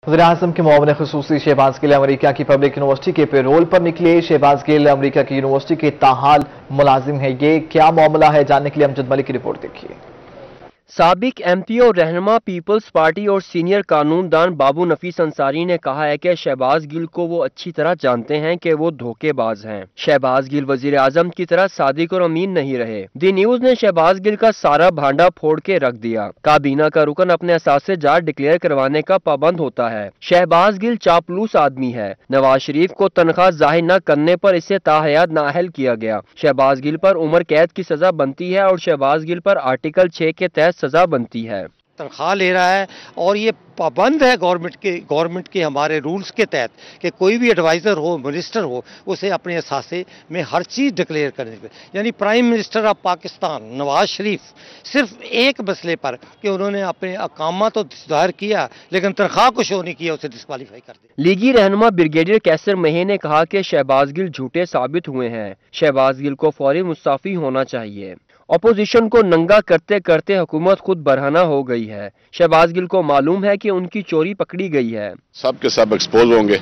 वज़ीर-ए-आज़म के मुआविन ख़ुसूसी शहबाज गिल अमेरिका की पब्लिक यूनिवर्सिटी के पेरोल पर निकले। शहबाज गिल अमेरिका की यूनिवर्सिटी के ताहाल मुलाजिम है। ये क्या मामला है, जानने के लिए अमजद मलिक की रिपोर्ट देखिए। साबिक एमपी और रहनुमा पीपल्स पार्टी और सीनियर कानूनदान बाबू नफीस अंसारी ने कहा है कि शहबाज गिल को वो अच्छी तरह जानते हैं कि वो धोखेबाज हैं। शहबाज गिल वजीर आजम की तरह सादिक और अमीन नहीं रहे। दी न्यूज ने शहबाज गिल का सारा भांडा फोड़ के रख दिया। काबीना का रुकन अपने असासे जात डिक्लेयर करवाने का पाबंद होता है। शहबाज गिल चापलूस आदमी है। नवाज शरीफ को तनख्वाह जाहिर न करने पर इसे ताहयात नाअहल किया गया। शहबाज गिल पर उम्र कैद की सजा बनती है और शहबाज गिल पर आर्टिकल 6 के तहत सजा बनती है। तनख्वाह ले रहा है और ये पाबंद है गवर्नमेंट के हमारे रूल्स के तहत कि कोई भी एडवाइज़र हो, मिनिस्टर हो, उसे अपने असासे में हर चीज़ डिक्लेयर करने के। यानी prime minister of Pakistan Nawaz Sharif सिर्फ एक मसले पर कि उन्होंने अपने अकामा तो जाहिर किया लेकिन तनख्वाह को शो नहीं किया, उसे डिस्क्वालीफाई कर दिया। लीगी रहनुमा ब्रिगेडियर कैसर मही ने कहा कि शहबाज गिल झूठे साबित हुए हैं। शहबाज गिल को फौरी मुस्ताफी होना चाहिए। अपोजिशन को नंगा करते करते हुकूमत खुद बरहना हो गई है। शहबाज गिल को मालूम है कि उनकी चोरी पकड़ी गई है। सब के सब एक्सपोज होंगे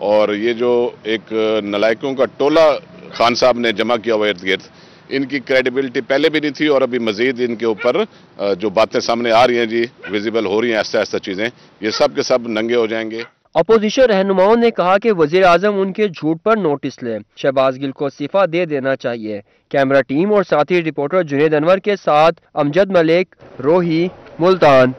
और ये जो एक नलायकों का टोला खान साहब ने जमा किया हुआ इर्द गिर्द, इनकी क्रेडिबिलिटी पहले भी नहीं थी और अभी मजीद इनके ऊपर जो बातें सामने आ रही हैं जी, विजिबल हो रही हैं ऐसा ऐसा चीजें, ये सब के सब नंगे हो जाएंगे। अपोजिशन रहनुमाओं ने कहा कि वजीर आजम उनके झूठ पर नोटिस ले। शहबाज गिल को इस्तीफा दे देना चाहिए। कैमरा टीम और साथी रिपोर्टर जुनेद अनवर के साथ अमजद मलिक, रोही, मुल्तान।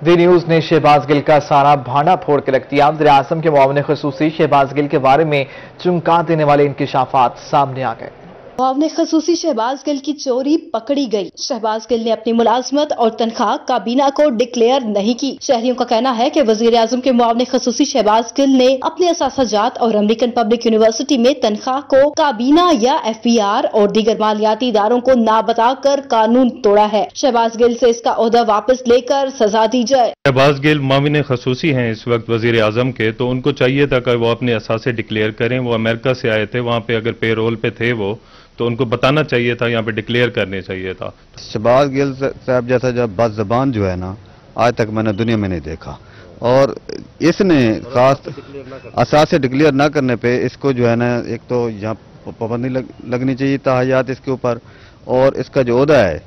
दी न्यूज ने शहबाज गिल का सारा भांडा फोड़ के रख दिया। वज़ीर-ए-आज़म के मुआविन ख़ुसूसी शहबाज गिल के बारे में चुनका देने वाले इंकिशाफात सामने आ गए। मुआविन ख़ुसूसी शहबाज गिल की चोरी पकड़ी गई। शहबाज गिल ने अपनी मुलाजमत और तनख्वाह काबीना को डिक्लेयर नहीं की। शहरियों का कहना है कि वज़ीर-ए-आज़म के मुआविन ख़ुसूसी शहबाज गिल ने अपने असासाजात और अमेरिकन पब्लिक यूनिवर्सिटी में तनख्वाह को काबीना या FBR और दीगर मालियाती इदारों को ना बताकर कानून तोड़ा है। शहबाज गिल से इसका ओहदा वापस लेकर सजा दी जाए। शहबाज गिल मुआविन ख़ुसूसी हैं इस वक्त वज़ीर-ए-आज़म के, तो उनको चाहिए था कि वो अपने असासे डिक्लेयर करें। वो अमेरिका से आए थे, वहाँ पे अगर पेरोल पे थे वो, तो उनको बताना चाहिए था, यहाँ पे डिक्लेयर करने चाहिए था। शहबाज गिल साहब जैसा जब बदज़बान जो है ना, आज तक मैंने दुनिया में नहीं देखा। और इसने खास असासे डिक्लेयर ना करने पे इसको जो है ना, एक तो यहाँ पाबंदी लगनी चाहिए ताहयात इसके ऊपर, और इसका जो ओहदा है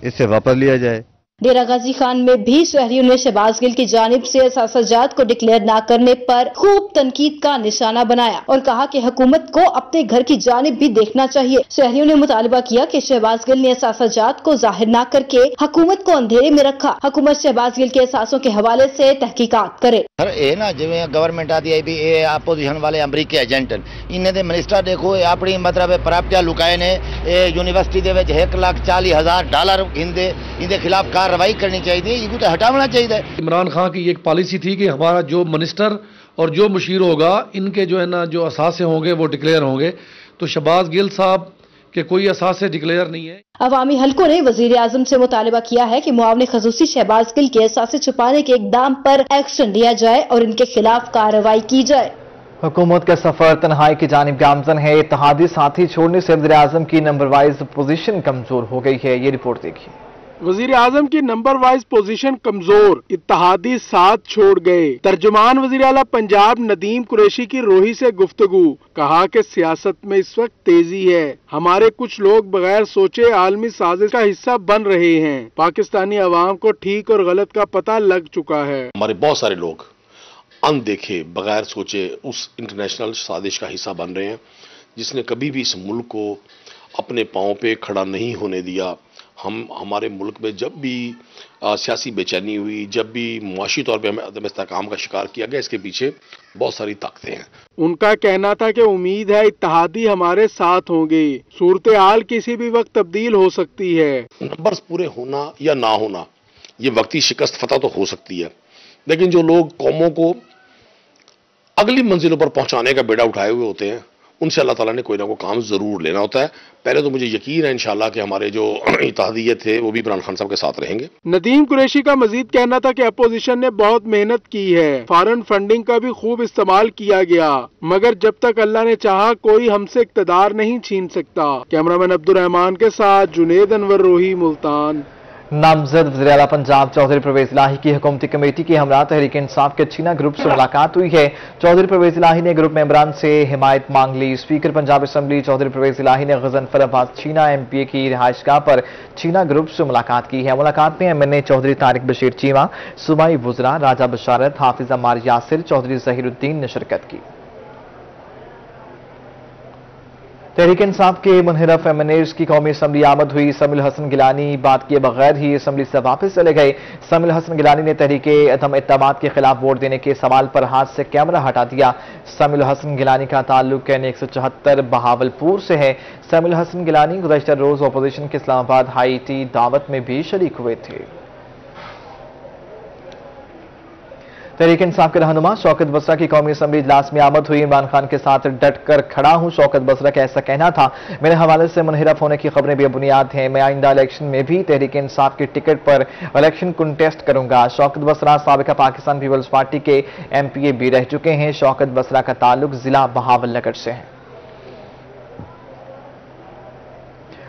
इससे वापस लिया जाए। डेरा गाजी खान में भी शहरियों ने शहबाज गिल की जानिब से असासाजात को डिक्लेयर न करने पर खूब तनकीद का निशाना बनाया और कहा कि हुकूमत को अपने घर की जानिब भी देखना चाहिए। शहरियों ने मुतालबा किया कि शहबाज गिल ने असासाजात को जाहिर न करके हुकूमत को अंधेरे में रखा। हुकूमत शहबाज गिल के एहसासों के हवाले से तहकीकात करे। ना जिवें गवर्नमेंट आती है भी ये अपोजिशन वाले अमरीकी एजेंट इन्हें दे मिनिस्टर देखो अपनी मतलब प्रॉपर्टी लुकाए ने यूनिवर्सिटी दे विच $1,40,000 इनके खिलाफ कार्रवाई करनी चाहिए, ये तो हटाना चाहिए। इमरान खान की एक पॉलिसी थी कि हमारा जो मिनिस्टर और जो मुशीर होगा इनके जो है ना जो असासे होंगे वो डिक्लेयर होंगे। तो शहबाज गिल साहब के कोई असासे डिक्लेयर नहीं है। अवामी हलकों ने वज़ीर-ए-आज़म से मुतालबा किया है कि मुआविन ख़ुसूसी शहबाज गिल के असासे छुपाने के इक़दाम पर एक्शन लिया जाए और इनके खिलाफ कार्रवाई की जाए। हुकूमत का सफर तन्हाई की जानिब गामजन है। इत्तेहादी साथी छोड़ने से वज़ीर-ए-आज़म की नंबर वाइज पोजीशन कमजोर हो गई है। ये रिपोर्ट देखिए। वजीर आजम की नंबर वाइज पोजीशन कमजोर, इत्तेहादी साथ छोड़ गए। तर्जुमान वजीर आला पंजाब नदीम कुरैशी की रोही से गुफ्तगू, कहा कि सियासत में इस वक्त तेजी है। हमारे कुछ लोग बगैर सोचे आलमी साजिश का हिस्सा बन रहे हैं। पाकिस्तानी अवाम को ठीक और गलत का पता लग चुका है। हमारे बहुत सारे लोग अनदेखे बगैर सोचे उस इंटरनेशनल साजिश का हिस्सा बन रहे हैं जिसने कभी भी इस मुल्क को अपने पांव पे खड़ा नहीं होने दिया। हमारे मुल्क में जब भी सियासी बेचैनी हुई, जब भी मुआशी तौर पे हमें अदम इस्तेहकाम का शिकार किया गया, इसके पीछे बहुत सारी ताकतें हैं। उनका कहना था कि उम्मीद है इत्तेहादी हमारे साथ होंगे। सूरत हाल किसी भी वक्त तब्दील हो सकती है। नंबर्स पूरे होना या ना होना, ये वक्ती शिकस्त फतह तो हो सकती है, लेकिन जो लोग कौमों को अगली मंजिलों पर पहुंचाने का बेड़ा उठाए हुए होते हैं, उनसे अल्लाह ताला ने कोई ना कोई काम जरूर लेना होता है। पहले तो मुझे यकीन है इंशाल्लाह कि हमारे जो इत्तेहादियत थे वो भी इमरान खान साहब के साथ रहेंगे। नदीम कुरैशी का मजीद कहना था कि अपोजिशन ने बहुत मेहनत की है, फॉरेन फंडिंग का भी खूब इस्तेमाल किया गया, मगर जब तक अल्लाह ने चाहा कोई हमसे इक़्तिदार नहीं छीन सकता। कैमरामैन अब्दुल रहमान के साथ जुनेद अनवर, रोही, मुल्तान। नामजद वज़ीर आला पंजाब चौधरी परवेज इलाही की हुकूमती कमेटी की हमरा तहरीक इंसाफ के चीना ग्रुप से मुलाकात हुई है। चौधरी परवेज इलाही ने ग्रुप मेंबरान से हिमायत मांग ली। स्पीकर पंजाब असम्बली चौधरी परवेज इलाही ने गजनफराबाद चीना MPA की रिहाइशगाह पर चीना ग्रुप से मुलाकात की है। मुलाकात में MNA चौधरी तारिक बशीर चीमा, सूबाई वुज़रा राजा बशारत, हाफिज अम्मार यासिर, चौधरी ज़हीरुद्दीन ने शिरकत की। तहरीक इंसाफ के मुनहरफ MNAs की कौमी असम्बली आमद हुई। समील हसन गिलानी बात किए बगैर ही असम्बली से वापस चले गए। समील हसन गिलानी ने तहरीक अदम इत्तेमाद के खिलाफ वोट देने के सवाल पर हाथ से कैमरा हटा दिया। समील हसन गिलानी का ताल्लुक N174 बहावलपुर से है। समील हसन गिलानी गुज़श्ता रोज अपोजिशन के इस्लामाबाद हाई टी दावत में भी शरीक हुए थे। तहरीक इंसाफ के रहनुमा शौकत बसरा की कौमी असम्बली इजलास में आमद हुई। इमरान खान के साथ डट कर खड़ा हूं, शौकत बसरा का ऐसा कहना था। मेरे हवाले से मुनहरफ होने की खबरें बेबुनियाद हैं। मैं आइंदा इलेक्शन में भी तहरीक इंसाफ के टिकट पर इलेक्शन कंटेस्ट करूंगा। शौकत बसरा साबिका पाकिस्तान पीपल्स पार्टी के MPA भी रह चुके हैं। शौकत बसरा का ताल्लुक जिला बहावलनगर से है।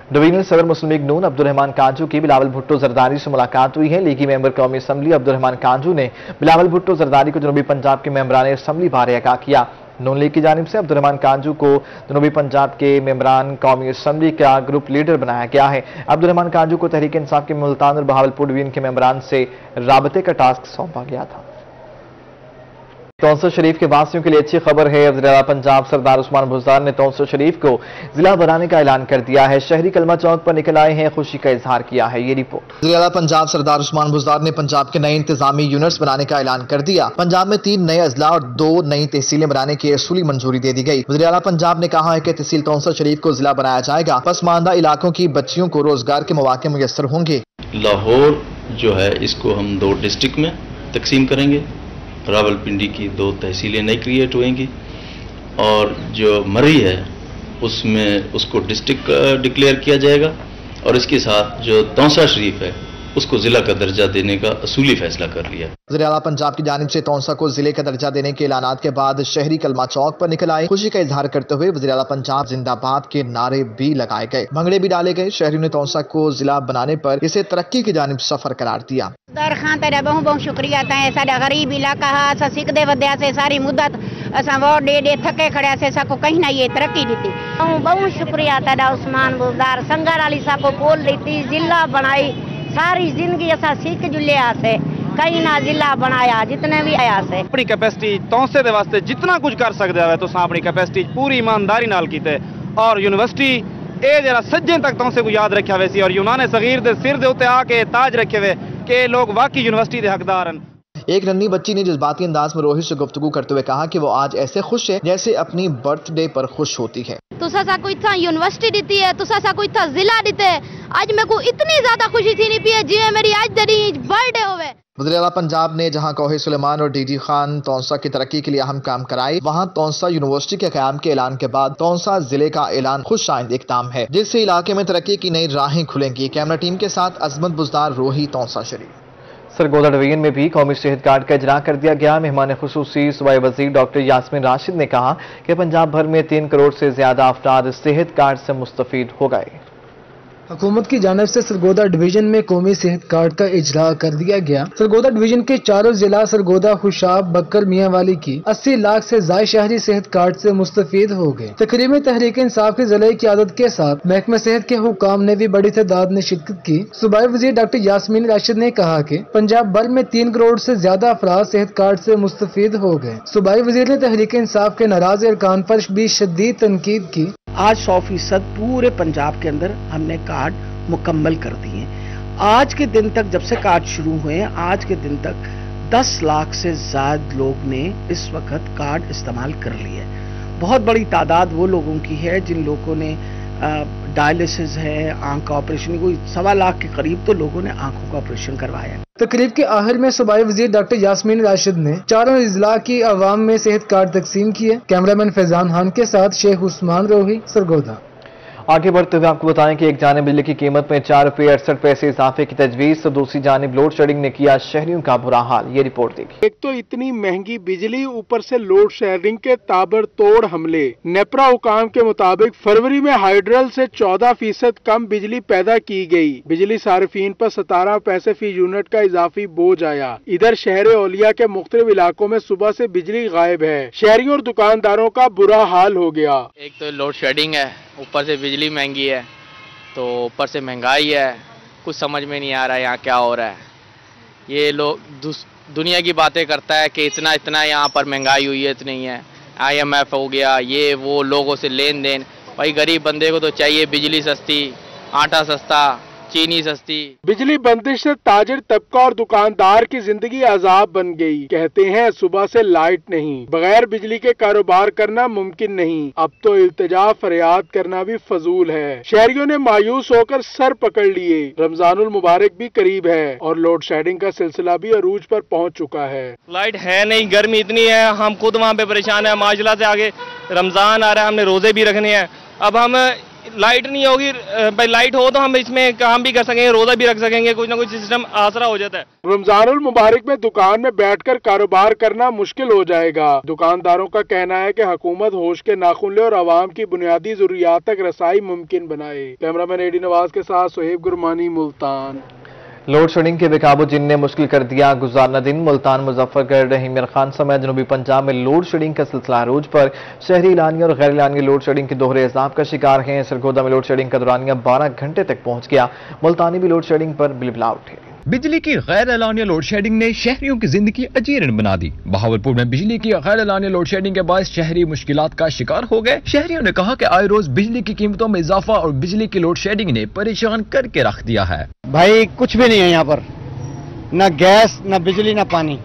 डिवीजनल सदर मुस्लिम लीग नून अब्दुर्रहमान कांजू की बिलावल भुट्टो जरदारी से मुलाकात हुई है। लीगी मेंबर कौमी असम्बली अब्दुर्रहमान कांजू ने बिलावल भुट्टो जरदारी को जनूबी पंजाब के मेंबरान असम्बली बारे आगाह किया। नून लीग की जानिब से अब्दुर्रहमान कांजू को जनूबी पंजाब के मेंबरान कौमी असम्बली का ग्रुप लीडर बनाया गया है। अब्दुर्रहमान कांजू को तहरीक इंसाफ के मुल्तान और बहावलपुर डिवीजन के मेंबरान से राबते का टास्क सौंपा गया था। तौंसा शरीफ के वासियों के लिए अच्छी खबर है। वज़ीर आला पंजाब सरदार उस्मान बुज़दार ने तौंसा शरीफ को जिला बनाने का ऐलान कर दिया है। शहरी कलमा चौक पर निकल आए हैं, खुशी का इजहार किया है। ये रिपोर्ट। वज़ीर आला पंजाब सरदार उस्मान बुज़दार ने पंजाब के नए इंतजामी यूनिट्स बनाने का ऐलान कर दिया। पंजाब में 3 नए अजला और 2 नई तहसीलें बनाने की असूली मंजूरी दे दी गई। वज़ीर आला पंजाब ने कहा है कि तहसील तौंसा शरीफ को जिला बनाया जाएगा। पसमानदा इलाकों की बच्चियों को रोजगार के मौके मुयस्सर होंगे। लाहौर जो है इसको हम 2 डिस्ट्रिक्ट में तकसीम करेंगे। रावलपिंडी की 2 तहसीलें नई क्रिएट होंगी और जो मरी है उसमें उसको डिस्ट्रिक्ट डिक्लेयर किया जाएगा और इसके साथ जो तौंसा शरीफ है उसको जिला का दर्जा देने का असूली फैसला कर लिया। वज़ीर आला पंजाब की जानिब से तौंसा को जिले का दर्जा देने के ऐलानात के बाद शहरी कलमा चौक पर निकल आए। खुशी का इजहार करते हुए वज़ीर आला पंजाब जिंदाबाद के नारे भी लगाए गए, भंगड़े भी डाले गए। शहरियों ने तौंसा को जिला बनाने पर इसे तरक्की की जानिब सफर करार दिया। खान तेरा बहुत शुक्रिया है। साडा गरीब इलाका है, असा सिकदे वध्या से सारी मुद्दत असा वोट दे थके खड़िया से साको कहीं ना ये तरक्की दी। बहुत शुक्रिया तेरा उस्मान बुज़दार संगर वाली साको बोल दी जिला बनाई। सारी जिंदगी असा सीख जुले आसे कहीं ना जिला बनाया जितने भी आया से अपनी कैपेसिटी तौंसे दे वास्ते जितना कुछ कर सकते हैं तो अपनी कैपेसिटी पूरी ईमानदारी नाल कीते और यूनिवर्सिटी ए जरा सज्जे तक तौंसे को याद रखा वैसी और यूनाने सगीर दे सिर दे उत्ते आके ताज रखे हुए कि लोग वाकई यूनिवर्सिटी के हकदार हैं। एक नन्ही बच्ची ने जज्बाती अंदाज में रोहित से गुफ्तगू करते हुए कहा कि वो आज ऐसे खुश है जैसे अपनी बर्थडे पर खुश होती है। तुसा सा कोई था यूनिवर्सिटी दी है, तुसा सा कोई था जिला दीते। आज मेरे को इतनी ज्यादा खुशी थी नहीं पी जिਵੇਂ मेरी आज दरी बर्थडे होवे। वज़ीर आला पंजाब ने जहां कोहे सुलेमान और DG खान तौंसा की तरक्की के लिए अहम काम कराए, वहां तौंसा यूनिवर्सिटी के क़याम के ऐलान के बाद तौंसा जिले का ऐलान खुश आइंद इक़दाम है जिससे इलाके में तरक्की की नई राहें खुलेंगी। कैमरा टीम के साथ अजमत बुज़दार, रोही, तौंसा शरीफ। सरगोदा डिवीजन में भी कौमी सेहत कार्ड का इजरा कर दिया गया। मेहमान खुसूसी सूबाई वजीर डॉक्टर यास्मीन राशिद ने कहा कि पंजाब भर में 3 करोड़ से ज्यादा अफराद सेहत कार्ड से मुस्तफीद हो गए। हुकूमत की जानिब से सरगोदा डिवीजन में कौमी सेहत कार्ड का इजरा कर दिया गया। सरगोदा डिवीजन के 4 जिला सरगोदा, खुशाब, बक्कर, मियांवाली की 80 लाख से ज्यादा शहरी सेहत कार्ड से मुस्तफीद हो गए। तकरीब में तहरीक इंसाफ की ज़िले की आदत के साथ महकमा सेहत के हुकाम ने भी बड़ी तादाद में शिरकत की। सूबाई वजीर डॉक्टर यास्मीन राशिद ने कहा कि पंजाब भर में 3 करोड़ से ज्यादा अफराद सेहत कार्ड से मुस्तफीद हो गए। सूबाई वजीर ने तहरीक इंसाफ के नाराज अरकान पर भी शदीद तनकीद की। आज 100% पूरे पंजाब के अंदर हमने कार्ड मुकम्मल कर दिए। आज के दिन तक, जब से कार्ड शुरू हुए हैं, आज के दिन तक 10 लाख से ज्यादा लोग ने इस वक्त कार्ड इस्तेमाल कर लिए। बहुत बड़ी तादाद वो लोगों की है जिन लोगों ने डायलिसिस है, आंख का ऑपरेशन, कोई 1.25 लाख के करीब तो लोगों ने आंखों का ऑपरेशन करवाया। तकरीब के आखिर में सूबाई वजीर डॉक्टर यास्मीन राशिद ने 4 जिला की आवाम में सेहत कार्ड तकसीम किए। कैमरामैन फैजान खान के साथ शेख उस्मान, रोही, सरगोदा। आगे बढ़ते हुए आपको बताएं कि एक जानिब बिजली की कीमत में 4 रुपये 68 पैसे इजाफे की तजवीज तो दूसरी जानिब लोड शेडिंग ने किया शहरियों का बुरा हाल। ये रिपोर्ट देखिए। एक तो इतनी महंगी बिजली, ऊपर से लोड शेडिंग के ताबड़तोड़ हमले। नेपरा हुकाम के मुताबिक फरवरी में हाइड्रल से 14% कम बिजली पैदा की गई। बिजली सार्फिन पर 17 पैसे फी यूनिट का इजाफी बोझ आया। इधर शहर औलिया के मुख्तलिफ इलाकों में सुबह से बिजली गायब है। शहरियों और दुकानदारों का बुरा हाल हो गया। एक तो लोड शेडिंग है, ऊपर से बिजली महंगी है, तो ऊपर से महंगाई है। कुछ समझ में नहीं आ रहा है यहाँ क्या हो रहा है। ये लोग दुनिया की बातें करता है कि इतना इतना यहाँ पर महंगाई हुई है, इतनी है। IMF हो गया, ये वो, लोगों से लेन देन। भाई गरीब बंदे को तो चाहिए बिजली सस्ती, आटा सस्ता, चीनी सस्ती। बिजली बंदिश से ताजिर तबका और दुकानदार की जिंदगी अजाब बन गई। कहते हैं सुबह से लाइट नहीं, बगैर बिजली के कारोबार करना मुमकिन नहीं। अब तो इल्तिजा फरियाद करना भी फजूल है। शहरियों ने मायूस होकर सर पकड़ लिए। रमजानुल मुबारक भी करीब है और लोड शेडिंग का सिलसिला भी अरूज पर पहुंच चुका है। लाइट है नहीं, गर्मी इतनी है, हम खुद वहाँ पे परेशान है। माजला से आगे रमजान आ रहा है, हमने रोजे भी रखने हैं। अब हम लाइट नहीं होगी, भाई लाइट हो तो हम इसमें काम भी कर सकेंगे, रोजा भी रख सकेंगे, कुछ ना कुछ सिस्टम आसरा हो जाता है। रमजानुल मुबारक में दुकान में बैठकर कारोबार करना मुश्किल हो जाएगा। दुकानदारों का कहना है कि हुकूमत होश के नाखुन ले और आवाम की बुनियादी जरूरियात तक रसाई मुमकिन बनाए। कैमरामैन एडी नवाज के साथ सोहेब गुरमानी, मुल्तान। लोड शेडिंग के बेकाबू जिन ने मुश्किल कर दिया गुजारना दिन। मुल्तान, मुजफ्फरगढ़, रहीम यार खान समेत जनूबी पंजाब में लोड शेडिंग का सिलसिला अरूज पर। शहरी एलानिया और गैर एलानिया लोड शेडिंग के दोहरे इजाफ का शिकार हैं। सरगोदा में लोड शेडिंग का दौरानिया 12 घंटे तक पहुंच गया। मुल्तानी भी लोड शेडिंग पर बिलबिला उठे। बिजली की गैर एलानिया लोड शेडिंग ने शहरियों की जिंदगी अजीरन बना दी। बहावलपुर में बिजली की गैर एलानिया लोड शेडिंग के बायस शहरी मुश्किलात का शिकार हो गए। शहरियों ने कहा कि आए रोज बिजली की कीमतों में इजाफा और बिजली की लोड शेडिंग ने परेशान करके रख दिया है। भाई कुछ भी नहीं है यहाँ पर, न गैस, न बिजली, न पानी,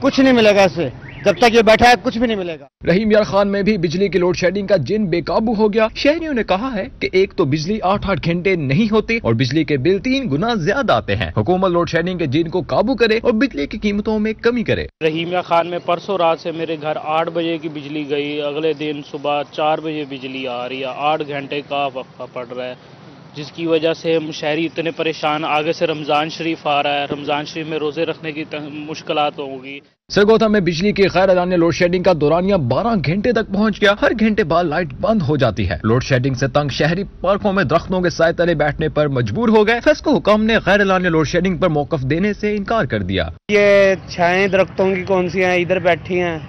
कुछ नहीं मिलेगा इससे। जब तक ये बैठा है कुछ भी नहीं मिलेगा। रहीम यार खान में भी बिजली की लोड शेडिंग का जिन बेकाबू हो गया। शहरियों ने कहा है कि एक तो बिजली 8-8 घंटे नहीं होती और बिजली के बिल 3 गुना ज्यादा आते हैं। हुकूमत लोड शेडिंग के जिन को काबू करे और बिजली की कीमतों में कमी करे। रहीम यार खान में परसों रात से मेरे घर 8 बजे की बिजली गई, अगले दिन सुबह 4 बजे बिजली आ रही है। 8 घंटे का वक्फा पड़ रहा है, जिसकी वजह से हम शहरी इतने परेशान। आगे से रमजान शरीफ आ रहा है, रमजान शरीफ में रोजे रखने की मुश्किलात होगी। सरगोधा में बिजली की गैर एलानिया लोड शेडिंग का दौरानिया 12 घंटे तक पहुंच गया। हर घंटे बाद लाइट बंद हो जाती है। लोड शेडिंग से तंग शहरी पार्कों में दरख्तों के साए तले बैठने पर मजबूर हो गए। फेस्को हुकाम ने गैर एलानिया लोड शेडिंग पर मौकफ देने से इनकार कर दिया। ये छाएं दरख्तों की कौन सी हैं, इधर बैठी हैं,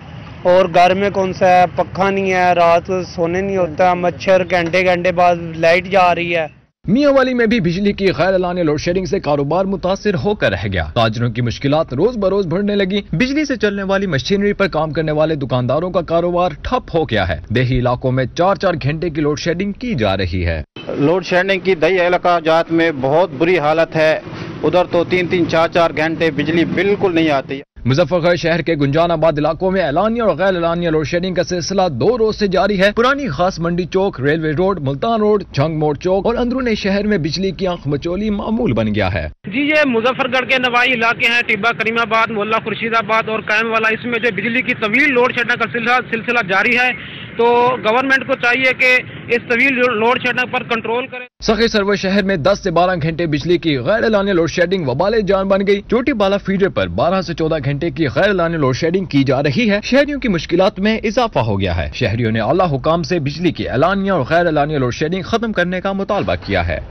और घर में कौन सा है, पक्का नहीं है, रात को सोने नहीं होता, मच्छर, घंटे घंटे बाद लाइट जा रही है। मियांवाली में भी बिजली की गैर एलानिया लोड शेडिंग से कारोबार मुतासिर होकर रह गया। ताजरों की मुश्किलात रोज बरोज बढ़ने लगी। बिजली से चलने वाली मशीनरी पर काम करने वाले दुकानदारों का कारोबार ठप हो गया है। देही इलाकों में 4-4 घंटे की लोड शेडिंग की जा रही है। लोड शेडिंग की दही इलाकाजात में बहुत बुरी हालत है। उधर तो 3-3, 4-4 घंटे बिजली बिल्कुल नहीं आती। मुजफ्फरगढ़ शहर के गुंजानाबाद इलाकों में एलानिया और गैर एलानिया लोड शेडिंग का सिलसिला 2 रोज से जारी है। Purani Khas Mandi Chowk, railway road, Multan road, Jhang Mor Chowk और अंदरूनी शहर में बिजली की आंख मचोली मामूल बन गया है। जी, ये मुजफ्फरगढ़ के नवाई इलाके हैं, टिब्बा, करीमाबाद, मोहल्ला खुर्शीदाबाद और कायम वाला। इसमें जो बिजली की तवील लोड शेडिंग का सिलसिला जारी है, तो गवर्नमेंट को चाहिए कि इस तवील लोड शेडिंग पर कंट्रोल करे। सखी सरवर शहर में 10 से 12 घंटे बिजली की गैर एलानिया लोड शेडिंग वबाले जान बन गई। चोटी बाला फीडर पर 12 से 14 घंटे की गैर एलानिया लोड शेडिंग की जा रही है। शहरियों की मुश्किलात में इजाफा हो गया है। शहरियों ने आला हुकाम से बिजली की एलानिया और गैर एलानिया लोड शेडिंग खत्म करने का मुतालबा किया है।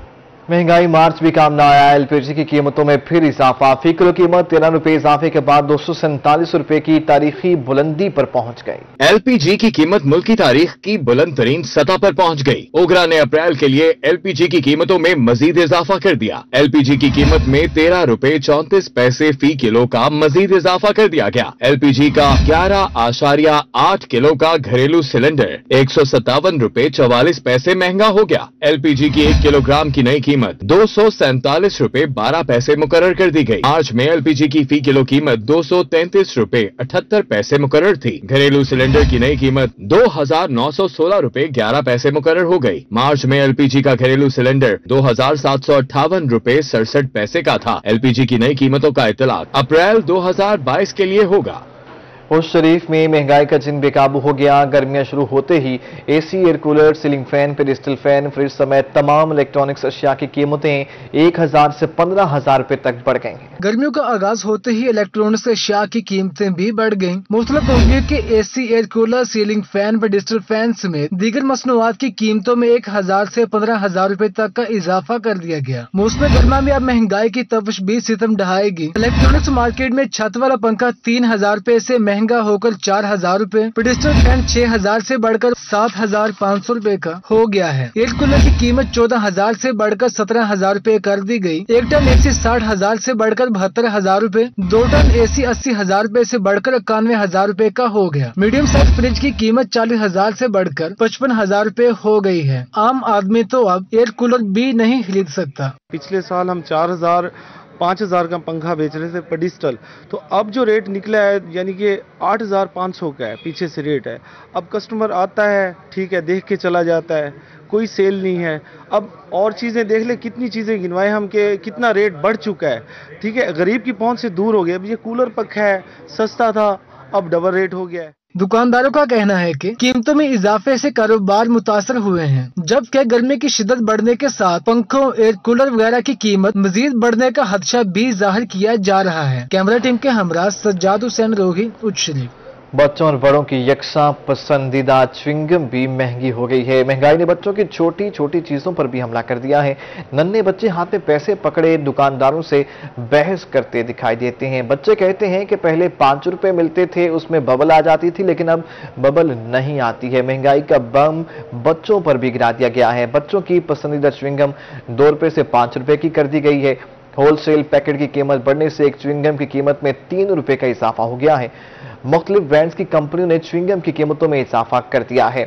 महंगाई मार्च भी काम न आया। एलपीजी की कीमतों में फिर इजाफा। फी किलो कीमत 13 रुपए इजाफे के बाद 247 रुपए की तारीखी बुलंदी पर पहुंच गई। एलपीजी की कीमत मुल्क की तारीख की बुलंद तरीन सतह पर पहुंच गई। ओगरा ने अप्रैल के लिए एलपीजी की कीमतों में मजीद इजाफा कर दिया। एलपीजी की कीमत में 13 रुपए 34 पैसे फी किलो का मजीद इजाफा कर दिया गया। एलपीजी का 11.8 किलो का घरेलू सिलेंडर 157 रुपए 44 पैसे महंगा हो गया। एलपीजी की 1 किलोग्राम की नई कीमत 247 रुपए 12 पैसे मुकर्रर कर दी गई। मार्च में एलपीजी की फी किलो कीमत 233 रुपए 78 पैसे मुकर्रर थी। घरेलू सिलेंडर की नई कीमत 2916 रुपए 11 पैसे मुकर्रर हो गई। मार्च में एलपीजी का घरेलू सिलेंडर 2758 रुपए 67 पैसे का था। एलपीजी की नई कीमतों का इतलाक अप्रैल 2022 के लिए होगा। होश शरीफ में महंगाई का जिन बेकाबू हो गया। गर्मियां शुरू होते ही AC, air cooler, ceiling fan, pedestal fan, fridge समेत तमाम इलेक्ट्रॉनिक्स अशिया की कीमतें 1000 से 15,000 रुपए तक बढ़ गई हैं। गर्मियों का आगाज होते ही इलेक्ट्रॉनिक्स अशिया की कीमतें भी बढ़ गयी। मुख्तलिफ कंपनियों के AC, air cooler, ceiling fan, pedestal fan समेत दीगर मसनूआत की कीमतों में 1000 से 15,000 रुपए तक का इजाफा कर दिया गया। मौसम गर्मा में अब महंगाई की तपश भी सितम ढहाएगी। इलेक्ट्रॉनिक्स मार्केट में छत वाला पंखा 3000 रुपए से महंगा होकर 4000 रुपए, पेडिस्टल फैन 6000 से बढ़कर 7500 रुपए का हो गया है। एयर कूलर की कीमत 14000 से बढ़कर 17000 रुपए कर दी गई। 1 टन एसी 60000 से बढ़कर 72000 रुपए, 2 टन एसी 80000 रुपए से बढ़कर 91000 रुपए का हो गया। मीडियम साइज फ्रिज की कीमत 40000 से बढ़कर 55000 रुपए हो गई है। आम आदमी तो अब एयर कूलर भी नहीं खरीद सकता। पिछले साल हम 5000 का पंखा बेच रहे थे पेडिस्टल, तो अब जो रेट निकला है यानी कि 8500 का है, पीछे से रेट है। अब कस्टमर आता है, ठीक है, देख के चला जाता है, कोई सेल नहीं है। अब और चीज़ें देख ले, कितनी चीज़ें गिनवाएं हम कि कितना रेट बढ़ चुका है, ठीक है, गरीब की पहुंच से दूर हो गया। अब ये कूलर पंखा है, सस्ता था, अब डबल रेट हो गया है। दुकानदारों का कहना है कि कीमतों में इजाफे से कारोबार मुतासर हुए हैं, जबकि गर्मी की शिद्दत बढ़ने के साथ पंखों, एयर कूलर वगैरह की कीमत मजीद बढ़ने का खदशा भी जाहिर किया जा रहा है। कैमरा टीम के हमरा सज्जाद हुसैन रोही, उच्च शरीफ। बच्चों और बड़ों की यकसा पसंदीदा च्युइंगम भी महंगी हो गई है। महंगाई ने बच्चों की छोटी छोटी चीजों पर भी हमला कर दिया है। नन्हे बच्चे हाथ में पैसे पकड़े दुकानदारों से बहस करते दिखाई देते हैं। बच्चे कहते हैं कि पहले 5 रुपए मिलते थे, उसमें बबल आ जाती थी, लेकिन अब बबल नहीं आती है। महंगाई का बम बच्चों पर भी गिरा दिया गया है। बच्चों की पसंदीदा च्युइंगम 2 रुपए से 5 रुपए की कर दी गई है। होलसेल पैकेट की कीमत बढ़ने से एक च्युइंगम की कीमत में 3 रुपए का इजाफा हो गया है। मुख्तलिफ ब्रांड्स की कंपनियों ने च्युइंगम की कीमतों में इजाफा कर दिया है।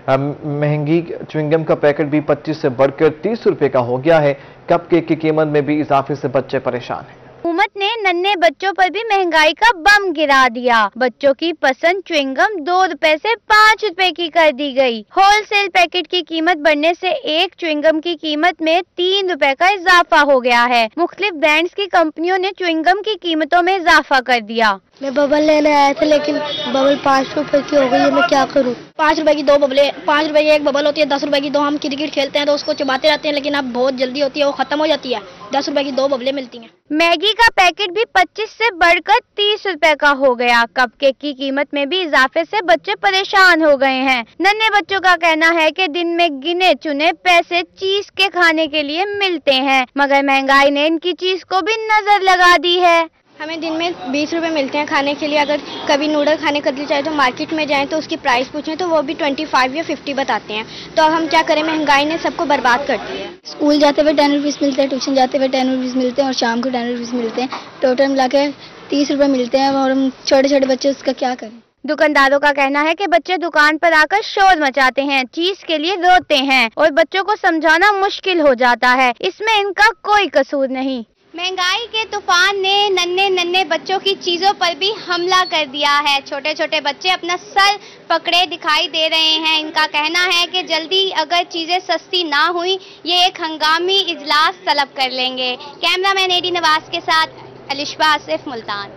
महंगी च्युइंगम का पैकेट भी 25 से बढ़कर 30 रुपए का हो गया है। कपकेक की कीमत में भी इजाफे से बच्चे परेशान हैं। हुकूमत ने नन्हे बच्चों पर भी महंगाई का बम गिरा दिया। बच्चों की पसंद च्युइंगम 2 रुपए से 5 रुपए की कर दी गई। होलसेल पैकेट की कीमत बढ़ने से एक च्युइंगम की कीमत में 3 रुपए का इजाफा हो गया है। मुख्तलिफ ब्रांड्स की कंपनियों ने च्युइंगम की कीमतों में इजाफा कर दिया। मैं बबल लेने आया था, लेकिन बबल 5 रुपए की हो गई है, मैं क्या करूं? 5 रुपए की 2 बबले, 5 रुपए की 1 बबल होती है, 10 रुपए की 2। हम क्रिकेट खेलते हैं तो उसको चबाते रहते हैं, लेकिन अब बहुत जल्दी होती है, वो खत्म हो जाती है। 10 रुपए की 2 बबले मिलती हैं। मैगी का पैकेट भी 25 से बढ़कर 30 रुपए का हो गया। कपकेक की कीमत में भी इजाफे से बच्चे परेशान हो गए हैं। नन्हे बच्चों का कहना है कि दिन में गिने चुने पैसे चीज के खाने के लिए मिलते हैं, मगर महंगाई ने इनकी चीज को भी नजर लगा दी है। हमें दिन में 20 रुपए मिलते हैं खाने के लिए। अगर कभी नूडल खाने का दिल चाहे तो मार्केट में जाएं तो उसकी प्राइस पूछें तो वो भी 25 या 50 बताते हैं। तो अब हम क्या करें, महंगाई ने सबको बर्बाद कर दिया है। स्कूल जाते हुए 10 रुपीज़ मिलते हैं, ट्यूशन जाते हुए 10 रुपीज़ मिलते हैं और शाम को 10 रुपीज़ मिलते हैं। टोटल मिला के 30 रुपए मिलते हैं और हम छोटे छोटे बच्चे उसका क्या करें। दुकानदारों का कहना है कि बच्चे दुकान पर आकर शोर मचाते हैं, चीज के लिए रोते हैं और बच्चों को समझाना मुश्किल हो जाता है। इसमें इनका कोई कसूर नहीं। महंगाई के तूफान ने नन्हे नन्हे बच्चों की चीजों पर भी हमला कर दिया है। छोटे छोटे बच्चे अपना सर पकड़े दिखाई दे रहे हैं। इनका कहना है कि जल्दी अगर चीजें सस्ती ना हुई, ये एक हंगामी इजलास तलब कर लेंगे। कैमरामैन एडी नवाज के साथ अलिशबा आसिफ, मुल्तान।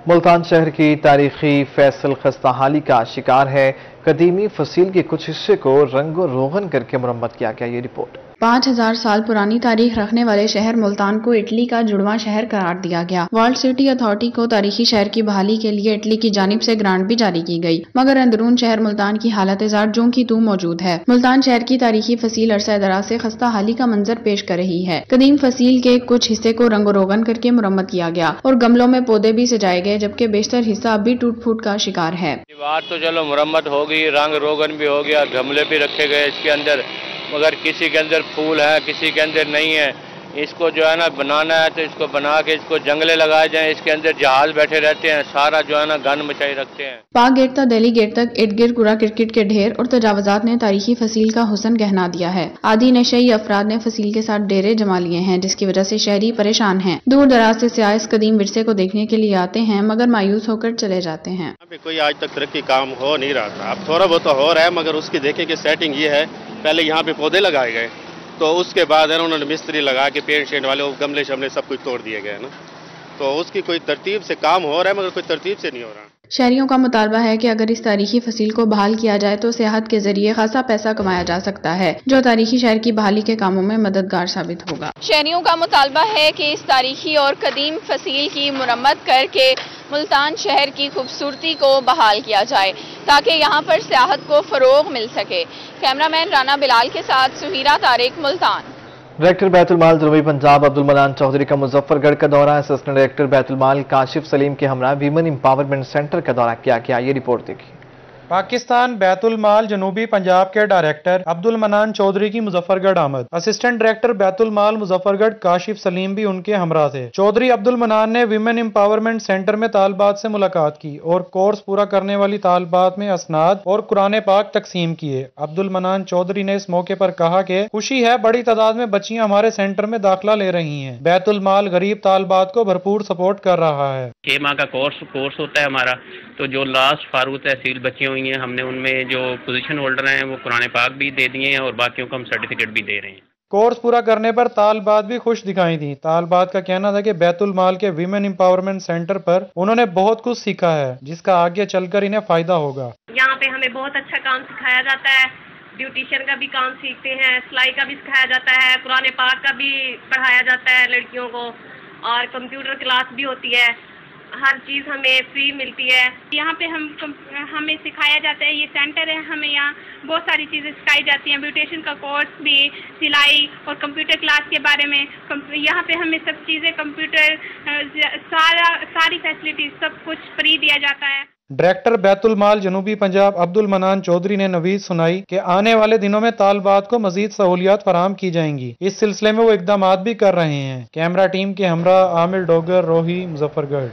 मुल्तान शहर की तारीखी फैसल खस्ताहाली का शिकार है। कदीमी फसील के कुछ हिस्से को रंगो रोगन करके मुरम्मत किया गया। ये रिपोर्ट। 5000 साल पुरानी तारीख रखने वाले शहर मुल्तान को इटली का जुड़वां शहर करार दिया गया। वर्ल्ड सिटी अथॉरिटी को तारीखी शहर की बहाली के लिए इटली की जानिब से ग्रांट भी जारी की गई, मगर अंदरून शहर मुल्तान की हालत जार जो की तू मौजूद है। मुल्तान शहर की तारीखी फसील अरसा दराज से खस्ता हाली का मंजर पेश कर रही है। कदीम फसील के कुछ हिस्से को रंगो रोगन करके मुरम्मत किया गया और गमलों में पौधे भी सजाए गए, जबकि बेशतर हिस्सा अब भी टूट फूट का शिकार है। दीवार तो चलो मुरम्मत हो गई, रंग रोगन भी हो गया, गमले भी रखे गए इसके अंदर, मगर किसी के अंदर फूल है, किसी के अंदर नहीं है। इसको जो है ना बनाना है तो इसको बना के इसको जंगले लगाए जाएं, इसके अंदर जहाज बैठे रहते हैं, सारा जो है ना गन मचाई रखते हैं। पाक गेट तक दिल्ली गेट तक इर्द गिर्द कूड़ा क्रिकेट के ढेर और तजावजात ने तारीखी फसील का हुस्न गहना दिया है। आदि नशई अफराद ने फसील के साथ डेरे जमा लिए हैं, जिसकी वजह से शहरी परेशान हैं। दूर दराज से सियाह इस कदीम विरसे को देखने के लिए आते हैं, मगर मायूस होकर चले जाते हैं। कोई आज तक तरक्की काम हो नहीं रहा था, अब थोड़ा बहुत हो रहा है, मगर उसकी देखें कि सेटिंग ये है, पहले यहाँ पे पौधे लगाए गए, तो उसके बाद है ना उन्होंने मिस्त्री लगा के पेंट शेंट वाले गमले शमले सब कुछ तोड़ दिए गए ना, तो उसकी कोई तरतीब से काम हो रहा है, मगर कोई तरतीब से नहीं हो रहा। शहरियों का मुतालबा है कि अगर इस तारीखी फसील को बहाल किया जाए तो सियाहत के जरिए खासा पैसा कमाया जा सकता है, जो तारीखी शहर की बहाली के कामों में मददगार साबित होगा। शहरियों का मुतालबा है कि इस तारीखी और कदीम फसील की मुरम्मत करके मुल्तान शहर की खूबसूरती को बहाल किया जाए ताकि यहाँ पर सियाहत को फरोग मिल सके। कैमरामैन राना बिलाल के साथ सुहीरा तारिक, मुल्तान। डायरेक्टर बैतुल माल जनूबी पंजाब अब्दुल मनान चौधरी का मुजफ्फरगढ़ का दौरा। असिस्टेंट डायरेक्टर बैतुल माल काशिफ सलीम के हमरा वीमेन एम्पावरमेंट सेंटर का दौरा किया गया। ये रिपोर्ट देखिए। पाकिस्तान बैतुल माल जनूबी पंजाब के डायरेक्टर अब्दुल मनान चौधरी की मुजफ्फरगढ़ आमद। असिस्टेंट डायरेक्टर बैतुल माल मुजफ्फरगढ़ काशिफ सलीम भी उनके हमरा थे। चौधरी अब्दुल मनान ने विमेन एम्पावरमेंट सेंटर में तालबात से मुलाकात की और कोर्स पूरा करने वाली तालबात में असनाद और कुरान पाक तकसीम किए। अब्दुल मनान चौधरी ने इस मौके पर कहा कि खुशी है, बड़ी तादाद में बच्चियां हमारे सेंटर में दाखिला ले रही हैं। बैतुल माल गरीब तालबात को भरपूर सपोर्ट कर रहा है। 6 माह का कोर्स होता है हमारा, तो जो लास्ट फारूक तहसील बच्चियां हुई हैं, हमने उनमें जो पोजीशन होल्डर हैं वो कुरान पाक भी दे दिए हैं और बाकियों को हम सर्टिफिकेट भी दे रहे हैं। कोर्स पूरा करने पर तालबात भी खुश दिखाई दी। तालबात का कहना था कि बैतुल माल के विमेन एम्पावरमेंट सेंटर पर उन्होंने बहुत कुछ सीखा है, जिसका आगे चलकर इन्हें फायदा होगा। यहाँ पे हमें बहुत अच्छा काम सिखाया जाता है, ब्यूटिशियन का भी काम सीखते हैं, सिलाई का भी सिखाया जाता है, कुरान पाक का भी पढ़ाया जाता है लड़कियों को, और कंप्यूटर क्लास भी होती है। हर चीज़ हमें फ्री मिलती है। यहाँ पे हमें सिखाया जाता है, ये सेंटर है, हमें यहाँ बहुत सारी चीज़ें सिखाई जाती हैं, ब्यूटिशियन का कोर्स भी, सिलाई और कंप्यूटर क्लास के बारे में। यहाँ पे हमें सब चीज़ें, कंप्यूटर, सारी फैसिलिटीज, सब कुछ फ्री दिया जाता है। डायरेक्टर बैतुल माल जनूबी पंजाब अब्दुल मनान चौधरी ने नवीद सुनाई कि आने वाले दिनों में तालबात को मजीद सहूलियात फराहम की जाएंगी। इस सिलसिले में वो इकदाम भी कर रहे हैं। कैमरा टीम के हमरा आमिर डोगर, रोही, मुजफ्फरगढ़।